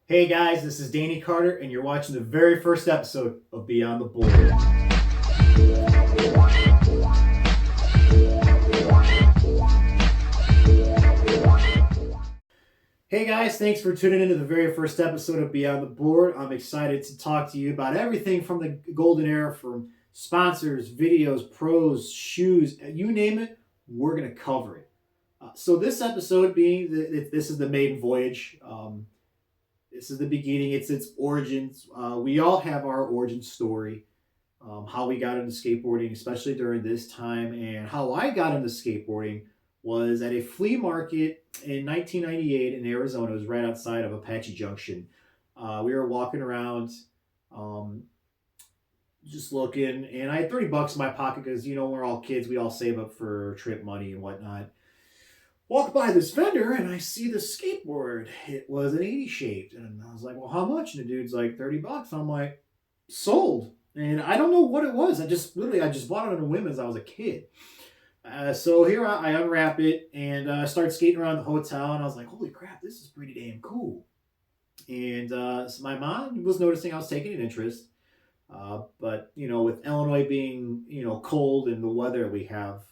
Hey guys, this is Danny Carter, and you're watching the very first episode of Beyond the Board. Hey guys, thanks for tuning into the very first episode of Beyond the Board. I'm excited to talk to you about everything from the golden era, from sponsors, videos, pros, shoes, you name it, we're going to cover it. So this episode being, this is the maiden voyage. This is the beginning. It's its origins. We all have our origin story, how we got into skateboarding, especially during this time, and how I got into skateboarding was at a flea market in 1998 in Arizona. It was right outside of Apache Junction. We were walking around, um, just looking, and I had $30 in my pocket because we're all kids. We all save up for trip money and whatnot. Walk by this vendor and I see the skateboard. It was an 80 shaped. And I was like, well, how much? And the dude's like, $30. I'm like, sold. And I don't know what it was. I just bought it on a whim as I was a kid. So here I unwrap it and start skating around the hotel. And I was like, holy crap, this is pretty damn cool. And so my mom was noticing I was taking an interest. But with Illinois being cold and the weather we have,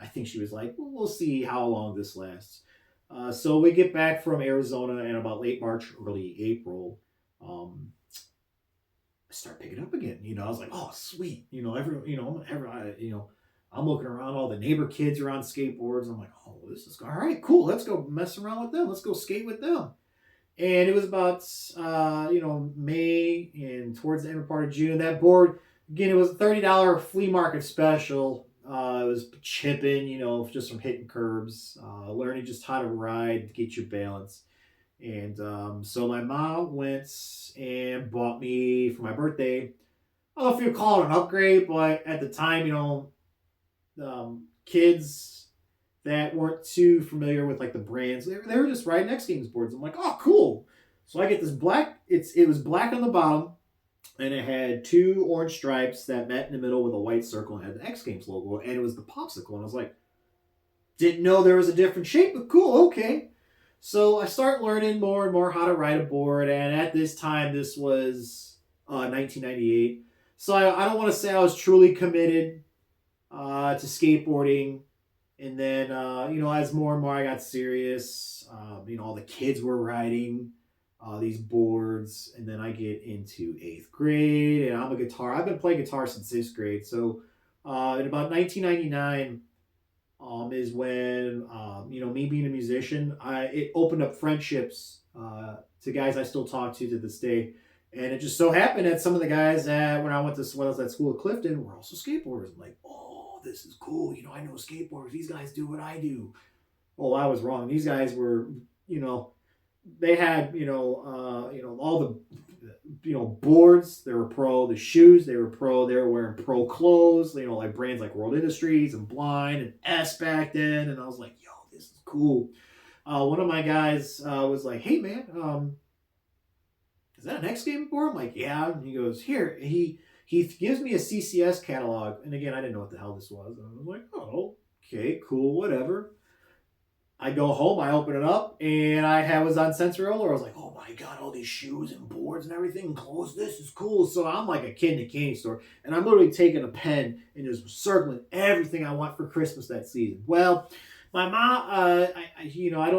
I think she was like, well, we'll see how long this lasts. So we get back from Arizona in about late March, early April. I start picking up again. I was like, oh sweet. I'm looking around. All the neighbor kids are on skateboards. I'm like, oh, this is all right. Cool. Let's go mess around with them. Let's go skate with them. And it was about May and towards the end part of June. That board again, it was a $30 flea market special. It was chipping, just from hitting curbs, learning just how to ride to get your balance. And so my mom went and bought me for my birthday. I don't know if you call it an upgrade, but at the time, kids that weren't too familiar with like the brands. They were just riding X Games boards. I'm like, oh, cool. So I get this black. It was black on the bottom, and it had two orange stripes that met in the middle with a white circle and had the X Games logo, and it was the popsicle. And I was like, didn't know there was a different shape, but cool, okay. So I start learning more and more how to ride a board, and at this time, this was 1998. So I don't want to say I was truly committed to skateboarding. And then, as more and more I got serious, all the kids were riding these boards. And then I get into eighth grade, and I'm a guitar. I've been playing guitar since sixth grade. So, in about 1999, is when, me being a musician, it opened up friendships to guys I still talk to this day. And it just so happened that some of the guys that when I was at school at Clifton were also skateboarders. I'm like, oh, this is cool. I know skateboarders. These guys do what I do. Oh, I was wrong. These guys were, they had, all the, boards. They were pro. The shoes, they were pro. They were wearing pro clothes. Like brands like World Industries and Blind and S back then. And I was like, yo, this is cool. One of my guys was like, hey man, is that an X Game board? I'm like, yeah. And he goes, here. He gives me a CCS catalog. And again, I didn't know what the hell this was. And I was like, oh, okay, cool, whatever. I go home, I open it up, and was on Sensory Roller. I was like, oh my God, all these shoes and boards and everything and clothes. This is cool. So I'm like a kid in a candy store. And I'm literally taking a pen and just circling everything I want for Christmas that season. Well, my mom,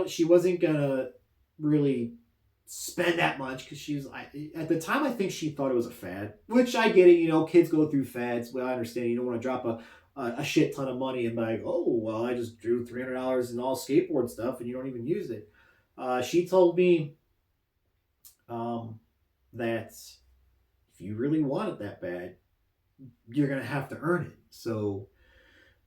she wasn't going to really spend that much because she's at the time I think she thought it was a fad, which I get it. Kids go through fads. Well, I understand you don't want to drop a shit ton of money and be like, oh well, I just drew $300 in all skateboard stuff and you don't even use it. She told me that if you really want it that bad, you're gonna have to earn it. So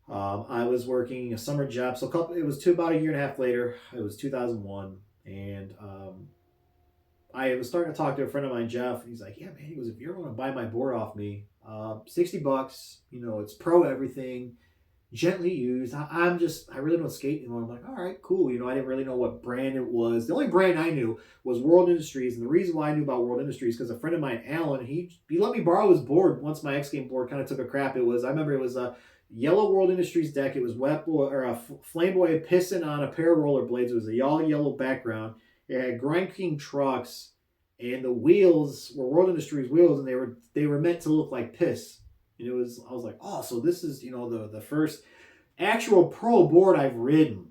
I was working a summer job. So it was about a year and a half later. It was 2001, and I was starting to talk to a friend of mine, Jeff, and he's like, yeah, man, he goes, if you ever want to buy my board off me, $60, it's pro everything, gently used. I really don't skate anymore. I'm like, all right, cool. I didn't really know what brand it was. The only brand I knew was World Industries. And the reason why I knew about World Industries, because a friend of mine, Alan, he let me borrow his board once my X Game board kind of took a crap. I remember it was a yellow World Industries deck. It was wet boy, or a Flamboy piston on a pair of rollerblades. It was a yellow background. It had Grind King trucks, and the wheels were World Industries wheels, and they were meant to look like piss. And I was like, oh, so this is the first actual pro board I've ridden,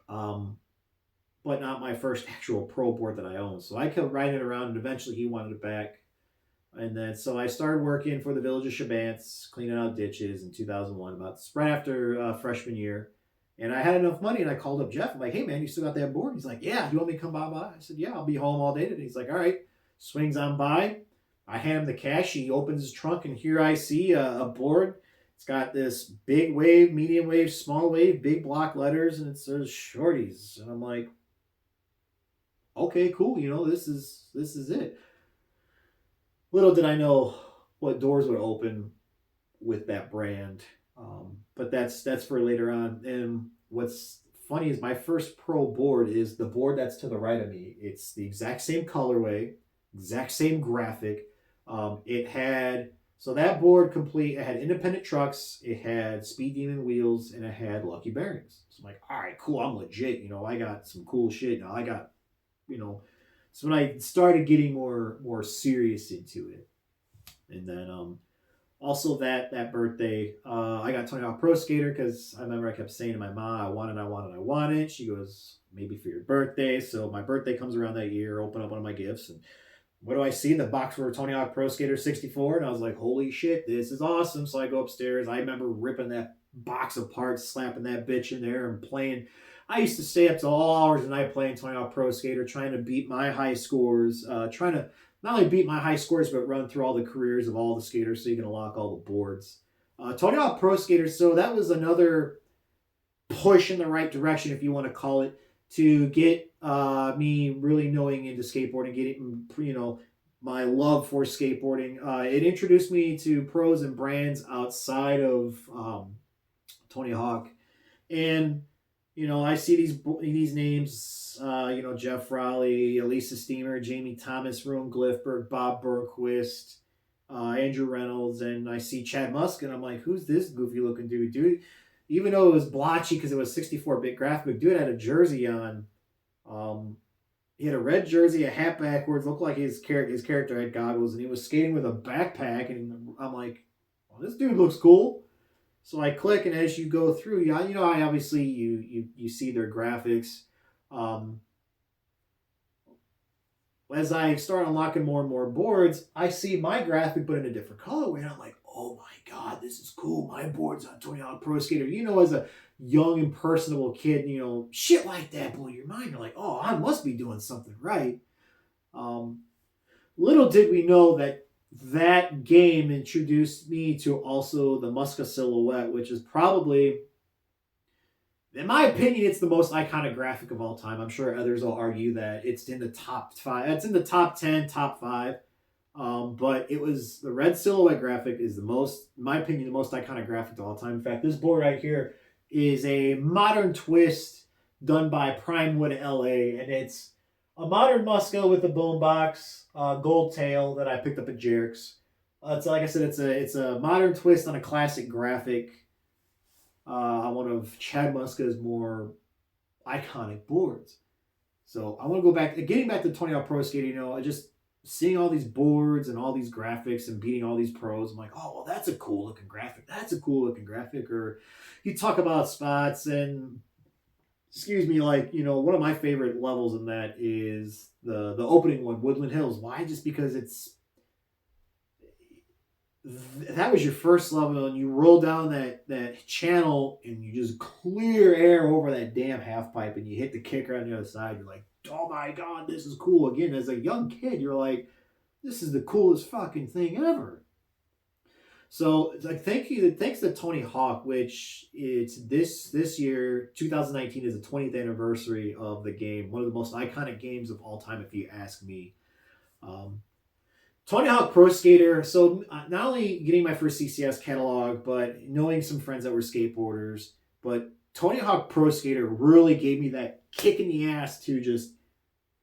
um, but not my first actual pro board that I own. So I kept riding it around, and eventually he wanted it back. And then so I started working for the Village of Shabance, cleaning out ditches in 2001, about right after freshman year. And I had enough money, and I called up Jeff. I'm like, hey, man, you still got that board? He's like, yeah, you want me to come by? I said, yeah, I'll be home all day today. He's like, all right. Swings on by. I hand him the cash. He opens his trunk, and here I see a board. It's got this big wave, medium wave, small wave, big block letters, and it says Shorties. And I'm like, okay, cool. This is it. Little did I know what doors would open with that brand. But that's for later on. And what's funny is my first pro board is the board that's to the right of me. It's the exact same colorway, exact same graphic. It had so that board complete. It had independent trucks, it had Speed Demon wheels, and it had Lucky bearings. So I'm like, all right, cool. I'm legit. I got some cool shit. Now I got you know. So when I started getting more serious into it, and then also that birthday, I got Tony Hawk Pro Skater because I remember I kept saying to my mom, I want it, I want it, I want it. She goes, maybe for your birthday. So my birthday comes around that year, open up one of my gifts, and what do I see? The box for Tony Hawk Pro Skater 64. And I was like, holy shit, this is awesome. So I go upstairs. I remember ripping that box apart, slapping that bitch in there and playing. I used to stay up to all hours of the night playing Tony Hawk Pro Skater, trying to beat my high scores, trying to not only beat my high scores, but run through all the careers of all the skaters so you can unlock all the boards. Tony Hawk Pro Skater, so that was another push in the right direction, if you want to call it, to get me really knowing into skateboarding, getting my love for skateboarding. It introduced me to pros and brands outside of Tony Hawk, and I see these names. Jeff Raleigh, Elisa Steamer, Jamie Thomas, Rowan Glifberg, Bob Burnquist, Andrew Reynolds, and I see Chad Muska, and I'm like, who's this goofy looking dude? Even though it was blotchy because it was 64-bit graphic, dude had a jersey on. He had a red jersey, a hat backwards, looked like his character had goggles, and he was skating with a backpack. And I'm like, well, this dude looks cool. So I click, and as you go through, I obviously you see their graphics. Um, as I start unlocking more and more boards, I see my graphic, but in a different colorway, and I'm like, oh my god, this is cool. My board's on Tony Hawk Pro Skater. As a young impersonable kid, shit like that blew your mind. You're like, oh, I must be doing something right. Um, Little did we know that game introduced me to also the Muska silhouette, which is probably, in my opinion, it's the most iconic graphic of all time. I'm sure others will argue that it's in the top 5. It's in the top 10, top 5. But it was the red silhouette graphic is the most, in my opinion, the most iconic graphic of all time. In fact, this board right here is a modern twist done by Primewood LA, and it's a modern Muska with a boombox, gold tail that I picked up at Jerks. It's like I said, it's a modern twist on a classic graphic. One of Chad Muska's more iconic boards. So I want to go back, getting back to Tony Hawk Pro Skating. Just seeing all these boards and all these graphics and beating all these pros. I'm like, oh, well, that's a cool looking graphic. That's a cool looking graphic. Or you talk about spots and, excuse me, one of my favorite levels in that is the opening one, Woodland Hills. Why? Just because that was your first level, and you roll down that channel and you just clear air over that damn half pipe, and you hit the kicker on the other side. You're like, oh my god, this is cool. Again, as a young kid, you're like, this is the coolest fucking thing ever. So thanks to Tony Hawk, which it's this year, 2019 is the 20th anniversary of the game. One of the most iconic games of all time, if you ask me. Tony Hawk Pro Skater. So not only getting my first CCS catalog, but knowing some friends that were skateboarders. But Tony Hawk Pro Skater really gave me that kick in the ass to just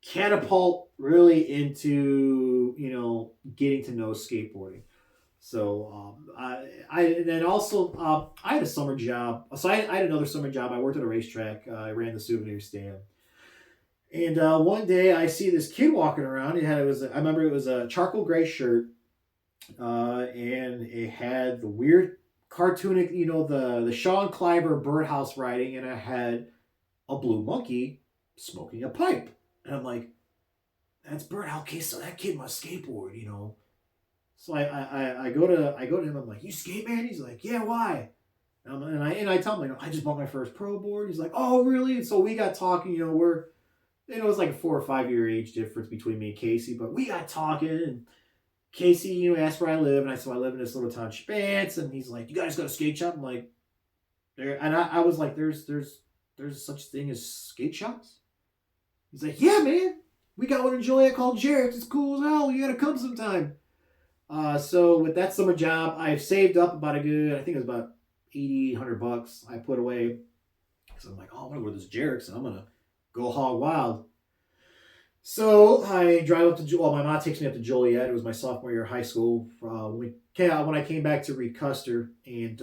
catapult really into getting to know skateboarding. So I then also I had a summer job. So I had another summer job. I worked at a racetrack. I ran the souvenir stand. And one day I see this kid walking around. I remember it was a charcoal gray shirt, and it had the weird cartoonic, the Sean Cliver birdhouse writing, and it had a blue monkey smoking a pipe. And I'm like, that's birdhouse. Okay, so that kid must skateboard. So I go to him. I'm like, you skate, man? He's like, yeah. Why? And I tell him, like, I just bought my first pro board. He's like, oh, really? And so we got talking. It was like a 4 or 5 year age difference between me and Casey, but we got talking, and Casey, asked where I live, and I said I live in this little town, Spence, and he's like, you guys got a skate shop? I'm like, there, and I was like, there's such thing as skate shops? He's like, yeah, man, we got one in Joliet called Jarrett's. It's cool as hell. You gotta come sometime. So with that summer job, I've saved up about I think it was about 80, $100 I put away. So I'm like, oh, I'm gonna go to this Jarrett's and I'm gonna go hog wild. So I drive up to, well, my mom takes me up to Joliet. It was my sophomore year of high school. When I came back to Reed Custer, and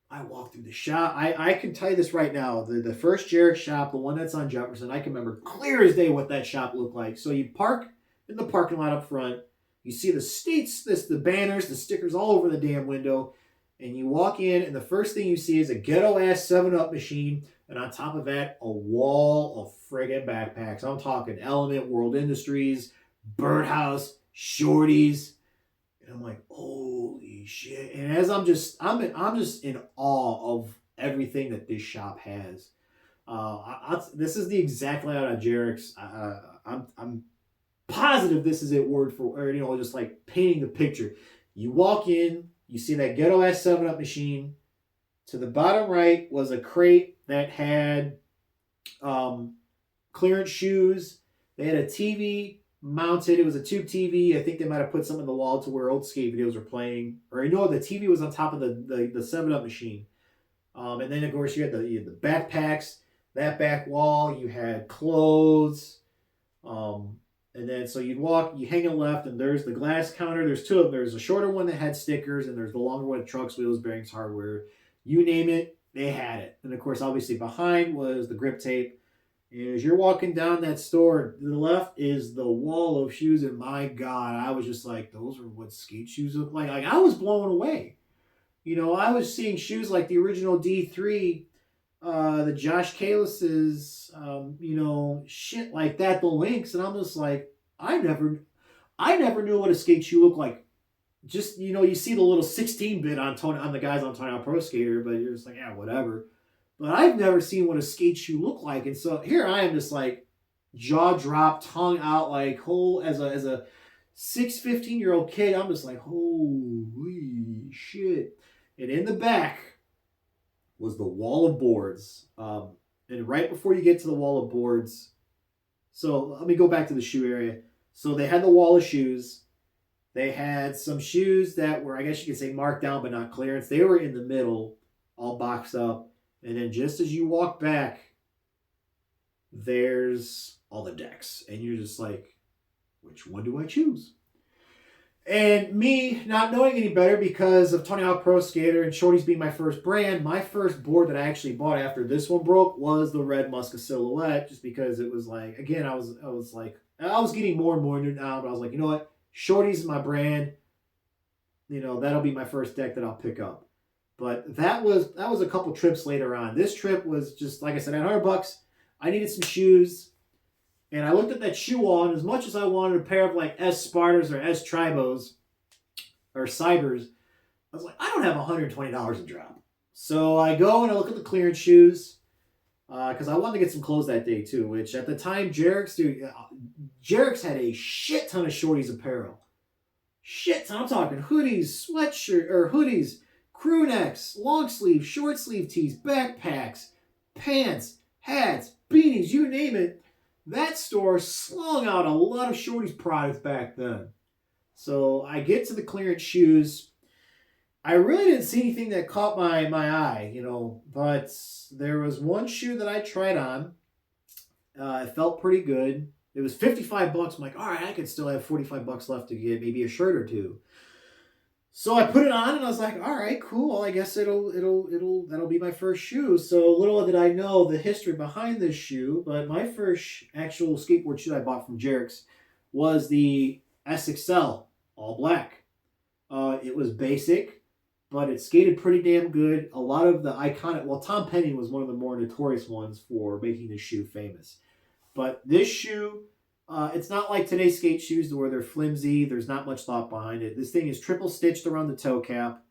I walked through the shop. I can tell you this right now. The first Jarrett shop, the one that's on Jefferson, I can remember clear as day what that shop looked like. So you park in the parking lot up front. You see the banners, the stickers all over the damn window. And you walk in, and the first thing you see is a ghetto-ass 7-Up machine. And on top of that, a wall of friggin' backpacks. I'm talking Element, World Industries, Birdhouse, Shorties. And I'm like, holy shit. And as I'm just in awe of everything that this shop has. This is the exact layout of Jarrett's. I'm positive this is it word for, or just like painting the picture. You walk in, you see that ghetto ass 7-Up machine. To the bottom right was a crate that had clearance shoes. They had a TV mounted. It was a tube TV. I think they might have put something in the wall to where old skate videos were playing. Or the TV was on top of the 7-Up machine. And then of course you had the backpacks. That back wall, you had clothes. And then so you hang a left, and there's the glass counter. There's two of them. There's a shorter one that had stickers, and there's the longer one with trucks, wheels, bearings, hardware. You name it, they had it. And of course, obviously behind was the grip tape. And as you're walking down that store, to the left is the wall of shoes. And my God, I was just like, those are what skate shoes look like. Like, I was blown away. I was seeing shoes like the original D3, the Josh Kalis's, shit like that, the Lynx. And I'm just like, I never knew what a skate shoe looked like. Just, you see the little 16-bit on the guys on Tony Hawk Pro Skater, but you're just like, yeah, whatever. But I've never seen what a skate shoe looked like. And so here I am, just like jaw dropped, tongue out, like whole as a 15-year-old kid. I'm just like, holy shit. And in the back was the wall of boards. And right before you get to the wall of boards, so let me go back to the shoe area. So they had the wall of shoes. They had some shoes that were, I guess you could say, marked down but not clearance. They were in the middle, all boxed up. And then just as you walk back, there's all the decks. And you're just like, which one do I choose? And me not knowing any better because of Tony Hawk Pro Skater and Shorty's being my first brand, my first board that I actually bought after this one broke was the red Muska Silhouette, just because it was like, again, I was getting more and more into it now, but I was like, you know what? Shorty's is my brand. That'll be my first deck that I'll pick up. But that was a couple trips later on. This trip was just, like I said, $100. I needed some shoes. And I looked at that shoe wall, and as much as I wanted a pair of like S Spartas or S Tribos or Cybers, I was like, I don't have $120 to drop. So I go and I look at the clearance shoes because I wanted to get some clothes that day too, which at the time Jarrett's had a shit ton of Shorties apparel. Shit ton. I'm talking hoodies, sweatshirt or hoodies, crew necks, long sleeve, short sleeve tees, backpacks, pants, hats, beanies, you name it. That store slung out a lot of Shorty's products back then. So I get to the clearance shoes. I really didn't see anything that caught my eye, but there was one shoe that I tried on. It felt pretty good. It was $55. I'm like, all right, I could still have $45 left to get maybe a shirt or two. So I put it on and I was like, all right, cool. I guess that'll be my first shoe. So little did I know the history behind this shoe, but my first actual skateboard shoe I bought from Jerix was the SXL, all black. It was basic, but it skated pretty damn good. A lot of the iconic, well, Tom Penny was one of the more notorious ones for making this shoe famous. But this shoe, it's not like today's skate shoes where they're flimsy. There's not much thought behind it. This thing is triple stitched around the toe cap.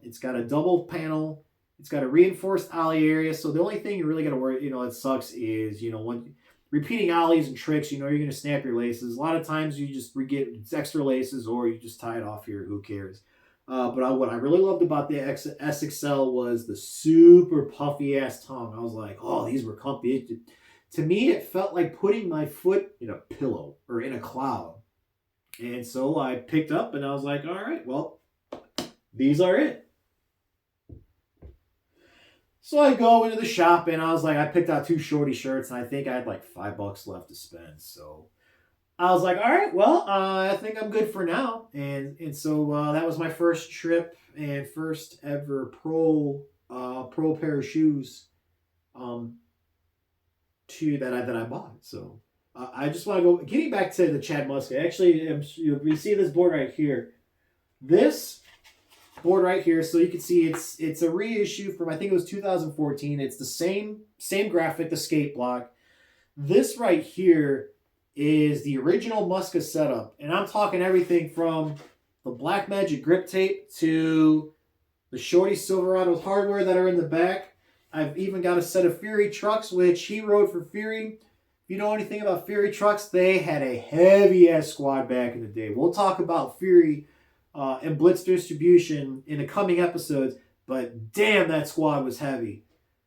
It's got a double panel. It's got a reinforced ollie area. So the only thing you really got to worry, it sucks is, when repeating ollies and tricks, you're going to snap your laces. A lot of times you just get extra laces or you just tie it off here. Who cares? But what I really loved about the SXL was the super puffy ass tongue. I was like, oh, these were comfy. To me, it felt like putting my foot in a pillow or in a cloud. And so I picked up and I was like, all right, well, these are it. So I go into the shop and I was like, I picked out 2 shorty shirts and I think I had like $5 left to spend. So I was like, all right, well, I think I'm good for now. And so that was my first trip and first ever pro pair of shoes. That I bought. So I just want to go getting back to the Chad Muska. Actually, we see this board right here. This board right here, so you can see it's a reissue from I think it was 2014. It's the same graphic, the skate block. This right here is the original Muska setup, and I'm talking everything from the Black Magic grip tape to the Shorty Silverados hardware that are in the back. I've even got a set of Fury trucks, which he rode for Fury. If you know anything about Fury trucks, they had a heavy-ass squad back in the day. We'll talk about Fury and Blitz distribution in the coming episodes, but damn, that squad was heavy.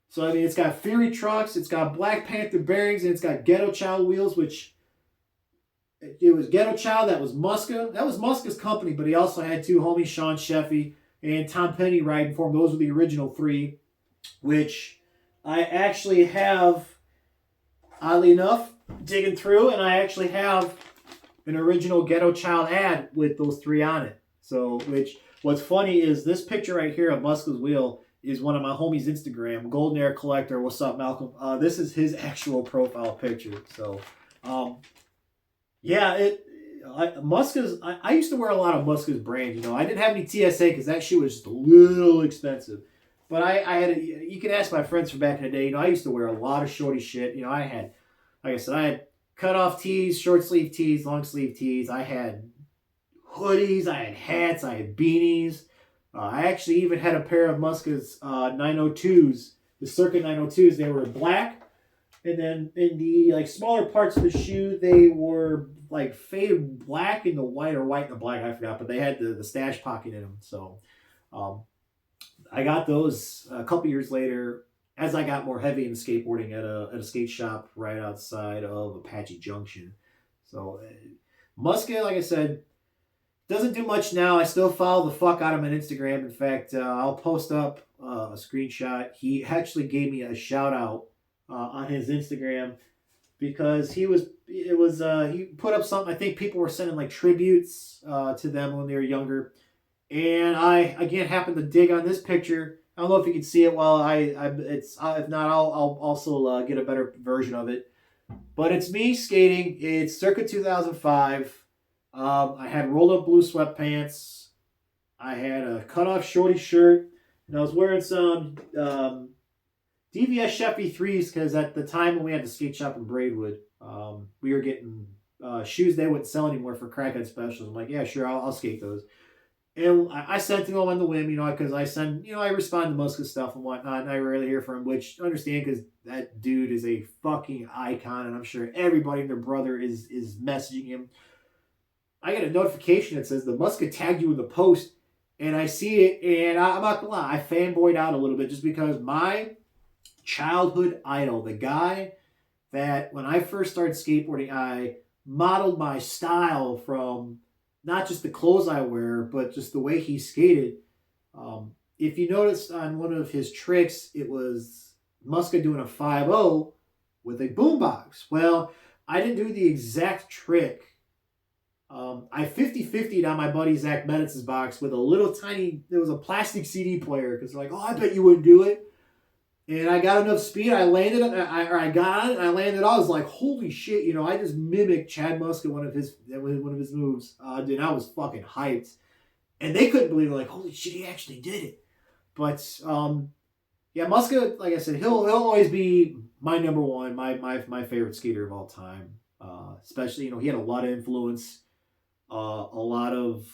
So, I mean, it's got Fury trucks, it's got Black Panther bearings, and it's got Ghetto Child wheels, which it was Ghetto Child, that was Muska. That was Muska's company, but he also had 2 homies, Sean Sheffy and Tom Penny, riding for him. Those were the original 3. Which I actually have, oddly enough, digging through, and I actually have an original Ghetto Child ad with those 3 on it. So, what's funny is this picture right here of Muska's wheel is one of my homies' Instagram, Golden Air Collector. What's up, Malcolm? This is his actual profile picture. So, yeah, Muska's. I used to wear a lot of Muska's brand. I didn't have any TSA because that shoe was just a little expensive. But you can ask my friends from back in the day. I used to wear a lot of shorty shit. I had, like I said, I had cut off tees, short sleeve tees, long sleeve tees. I had hoodies, I had hats, I had beanies. I actually even had a pair of Muska's 902s, the Circuit 902s. They were black, and then in the smaller parts of the shoe, they were faded black in the white or white in the black. I forgot, but they had the stash pocket in them. So. I got those a couple years later as I got more heavy in skateboarding at a skate shop right outside of Apache Junction. So Muska, like I said, doesn't do much now. I still follow the fuck out of him on Instagram. In fact, I'll post up a screenshot. He actually gave me a shout out on his Instagram because he put up something. I think people were sending tributes to them when they were younger. And I again happened to dig on this picture. I don't know if you can see it. Well, if not, I'll also get a better version of it. But it's me skating. It's circa 2005. I had rolled up blue sweatpants. I had a cut off shorty shirt, and I was wearing some DVS Sheffy 3s because at the time when we had the skate shop in Braidwood, we were getting shoes they wouldn't sell anymore for crackhead specials. I'm like, yeah, sure, I'll skate those. And I sent to him on the whim, because I respond to Muska stuff and whatnot, and I rarely hear from him, which I understand because that dude is a fucking icon, and I'm sure everybody and their brother is messaging him. I get a notification that says the Muska tagged you in the post, and I see it, and I'm not gonna lie, I fanboyed out a little bit just because my childhood idol, the guy that when I first started skateboarding, I modeled my style from not just the clothes I wear, but just the way he skated. If you noticed on one of his tricks, it was Muska doing a 5-0 with a boombox. Well, I didn't do the exact trick I 50-50'd on my buddy Zach Bennett's box with a little tiny, there was a plastic CD player because they're like, oh, I bet you wouldn't do it. And I got enough speed. I landed, I got on it, and I landed. I was like, holy shit, I just mimicked Chad Muska, one of his moves. Dude, I was fucking hyped. And they couldn't believe it, like, holy shit, he actually did it. But, yeah, Muska, like I said, he'll always be my number one, my favorite skater of all time. Especially, he had a lot of influence, a lot of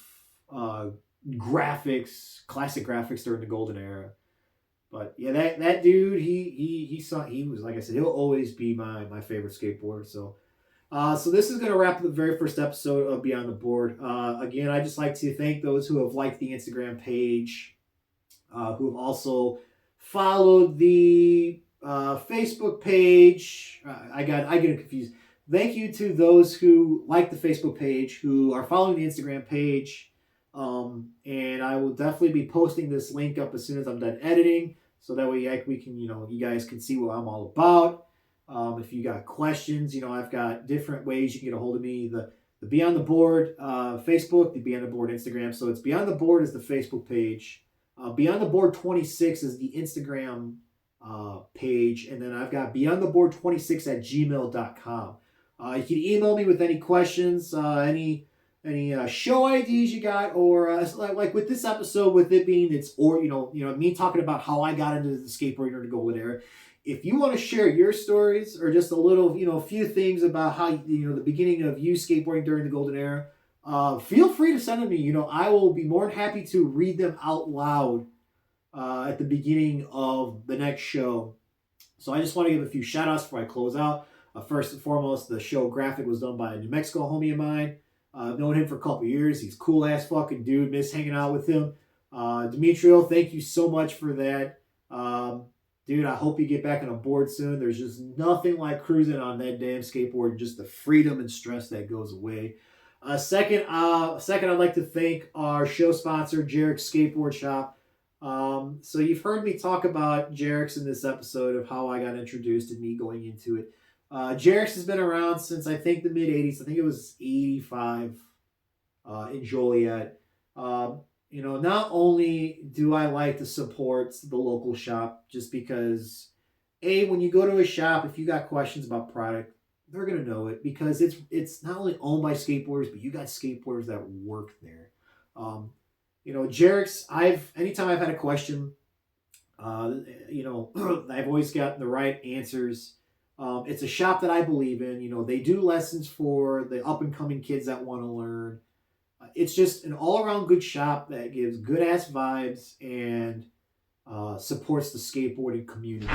graphics, classic graphics during the golden era. But yeah, that dude, he was, like I said, he'll always be my favorite skateboarder. So this is gonna wrap up the very first episode of Beyond the Board. Again, I just like to thank those who have liked the Instagram page, who have also followed the Facebook page. I get confused. Thank you to those who like the Facebook page, who are following the Instagram page. And I will definitely be posting this link up as soon as I'm done editing, so that way we can, you guys can see what I'm all about. If you got questions, I've got different ways you can get a hold of me. The Beyond the Board Facebook, the Beyond the Board Instagram. So it's Beyond the Board is the Facebook page. Beyond the Board 26 is the Instagram page. And then I've got beyondtheboard26@gmail.com. You can email me with any questions, any show ideas you got, or like with this episode, with it being me talking about how I got into the skateboarding during the golden era. If you want to share your stories or just a little, a few things about how the beginning of you skateboarding during the golden era, feel free to send them to me. I will be more than happy to read them out loud at the beginning of the next show. So I just want to give a few shout outs before I close out. First and foremost, the show graphic was done by a New Mexico homie of mine. I've known him for a couple of years. He's a cool ass fucking dude. Miss hanging out with him. Demetrio, thank you so much for that. Dude, I hope you get back on a board soon. There's just nothing like cruising on that damn skateboard. Just the freedom and stress that goes away. Second, I'd like to thank our show sponsor, Jarek's Skateboard Shop. So you've heard me talk about Jarek's in this episode of how I got introduced and me going into it. Jarek's has been around since I think the mid 80s. I think it was 85 in Joliet. Not only do I like to support the local shop just because, when you go to a shop, if you got questions about product, they're going to know it because it's not only owned by skateboarders, but you got skateboarders that work there. Jarek's, anytime I've had a question, I've always got the right answers. It's a shop that I believe in. They do lessons for the up-and-coming kids that want to learn. It's just an all-around good shop that gives good-ass vibes and supports the skateboarding community.